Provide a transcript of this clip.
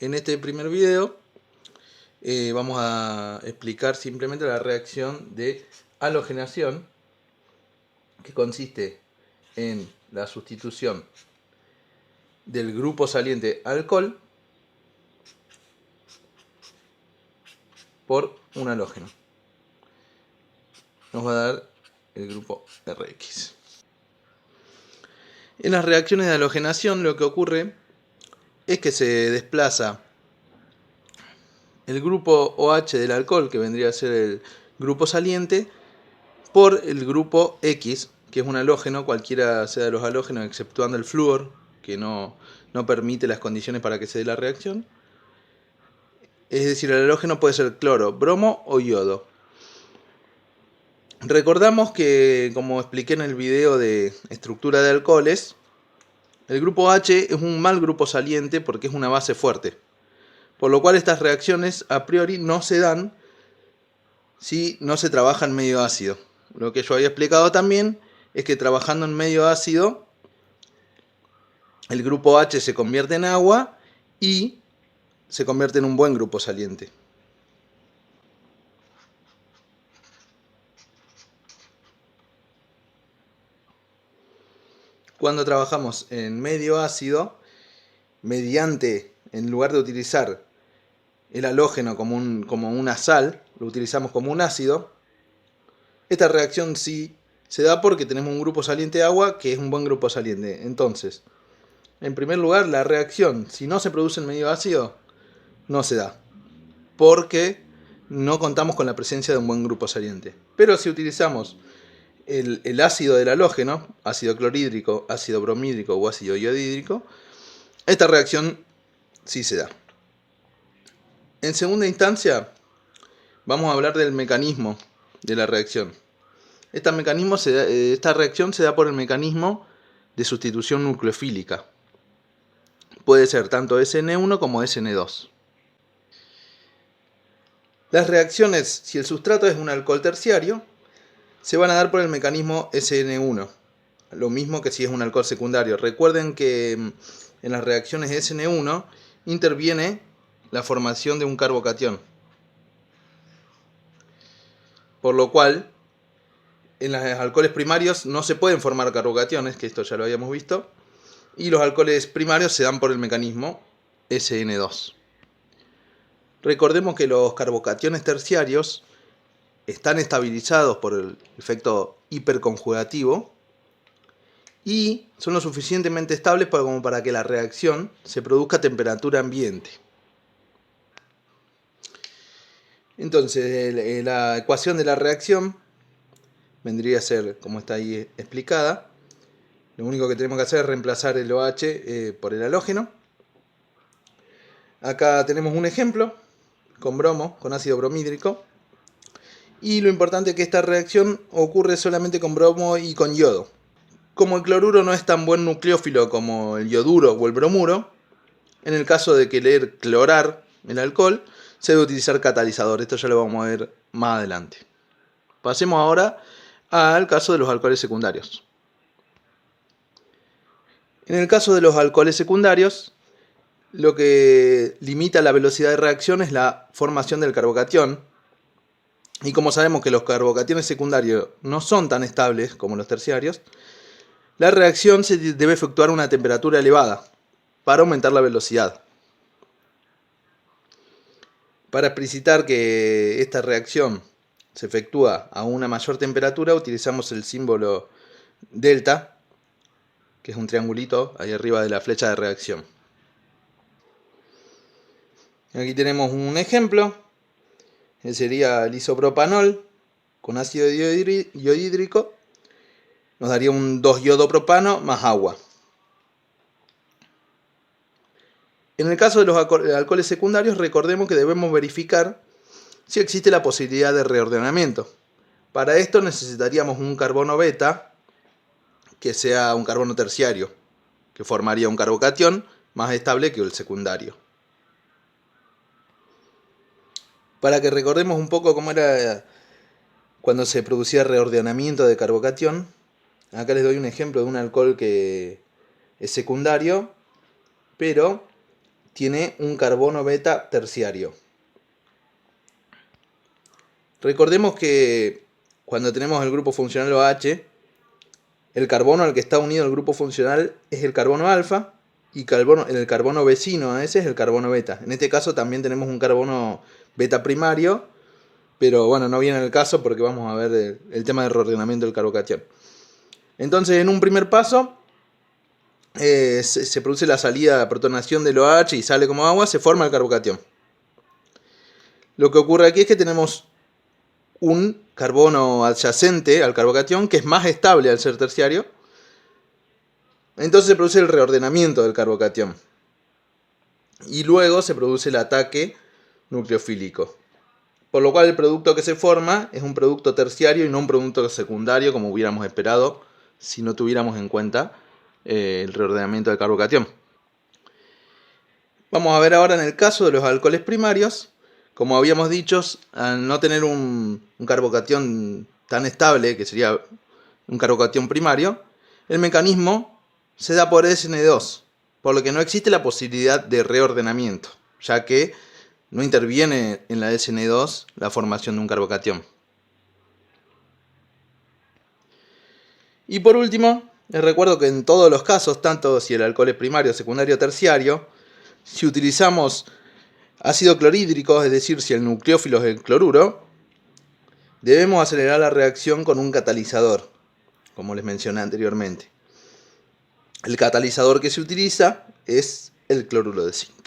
En este primer video vamos a explicar simplemente la reacción de halogenación, que consiste en la sustitución del grupo saliente alcohol por un halógeno. Nos va a dar el grupo RX. En las reacciones de halogenación lo que ocurre es que se desplaza el grupo OH del alcohol, que vendría a ser el grupo saliente, por el grupo X, que es un halógeno, cualquiera sea de los halógenos, exceptuando el flúor, que no permite las condiciones para que se dé la reacción. Es decir, el halógeno puede ser cloro, bromo o yodo. Recordamos que, como expliqué en el video de estructura de alcoholes, el grupo H es un mal grupo saliente porque es una base fuerte. Por lo cual estas reacciones a priori no se dan si no se trabaja en medio ácido. Lo que yo había explicado también es que trabajando en medio ácido, el grupo H se convierte en agua y se convierte en un buen grupo saliente. Cuando trabajamos en medio ácido, en lugar de utilizar el halógeno como una sal, lo utilizamos como un ácido. Esta reacción sí se da porque tenemos un grupo saliente agua que es un buen grupo saliente. Entonces, en primer lugar, la reacción, si no se produce en medio ácido, no se da, porque no contamos con la presencia de un buen grupo saliente. Pero si utilizamos el ácido del halógeno, ácido clorhídrico, ácido bromhídrico o ácido iodídrico, esta reacción sí se da. En segunda instancia, vamos a hablar del mecanismo de la reacción. Esta reacción se da por el mecanismo de sustitución nucleofílica. Puede ser tanto SN1 como SN2. Las reacciones, si el sustrato es un alcohol terciario, se van a dar por el mecanismo SN1. Lo mismo que si es un alcohol secundario. Recuerden que en las reacciones SN1 interviene la formación de un carbocatión. Por lo cual, en los alcoholes primarios no se pueden formar carbocationes, que esto ya lo habíamos visto, y los alcoholes primarios se dan por el mecanismo SN2. Recordemos que los carbocationes terciarios están estabilizados por el efecto hiperconjugativo y son lo suficientemente estables como para que la reacción se produzca a temperatura ambiente. Entonces, la ecuación de la reacción vendría a ser como está ahí explicada. Lo único que tenemos que hacer es reemplazar el OH por el halógeno. Acá tenemos un ejemplo con bromo, con ácido bromhídrico. Y lo importante es que esta reacción ocurre solamente con bromo y con yodo. Como el cloruro no es tan buen nucleófilo como el yoduro o el bromuro, en el caso de querer clorar el alcohol, se debe utilizar catalizador. Esto ya lo vamos a ver más adelante. Pasemos ahora al caso de los alcoholes secundarios. En el caso de los alcoholes secundarios, lo que limita la velocidad de reacción es la formación del carbocatión. Y como sabemos que los carbocationes secundarios no son tan estables como los terciarios, la reacción se debe efectuar a una temperatura elevada para aumentar la velocidad. Para explicitar que esta reacción se efectúa a una mayor temperatura, utilizamos el símbolo delta, que es un triangulito ahí arriba de la flecha de reacción. Aquí tenemos un ejemplo, que sería el isopropanol con ácido iodídrico, nos daría un 2-iodo-propano más agua. En el caso de los alcoholes secundarios, recordemos que debemos verificar si existe la posibilidad de reordenamiento. Para esto necesitaríamos un carbono beta que sea un carbono terciario, que formaría un carbocatión más estable que el secundario. Para que recordemos un poco cómo era cuando se producía reordenamiento de carbocatión, acá les doy un ejemplo de un alcohol que es secundario, pero tiene un carbono beta terciario. Recordemos que cuando tenemos el grupo funcional OH, el carbono al que está unido el grupo funcional es el carbono alfa, y el carbono vecino a ese es el carbono beta. En este caso también tenemos un carbono beta primario, pero bueno, no viene al caso porque vamos a ver el tema del reordenamiento del carbocatión. Entonces, en un primer paso, se produce la salida, protonación del OH y sale como agua, se forma el carbocatión. Lo que ocurre aquí es que tenemos un carbono adyacente al carbocatión que es más estable al ser terciario. Entonces se produce el reordenamiento del carbocatión. Y luego se produce el ataque nucleofílico. Por lo cual el producto que se forma es un producto terciario y no un producto secundario como hubiéramos esperado si no tuviéramos en cuenta el reordenamiento del carbocatión. Vamos a ver ahora en el caso de los alcoholes primarios. Como habíamos dicho, al no tener un carbocatión tan estable, que sería un carbocatión primario, el mecanismo se da por SN2, por lo que no existe la posibilidad de reordenamiento, ya que no interviene en la SN2 la formación de un carbocatión. Y por último, les recuerdo que en todos los casos, tanto si el alcohol es primario, secundario o terciario, si utilizamos ácido clorhídrico, es decir, si el nucleófilo es el cloruro, debemos acelerar la reacción con un catalizador, como les mencioné anteriormente. El catalizador que se utiliza es el cloruro de zinc.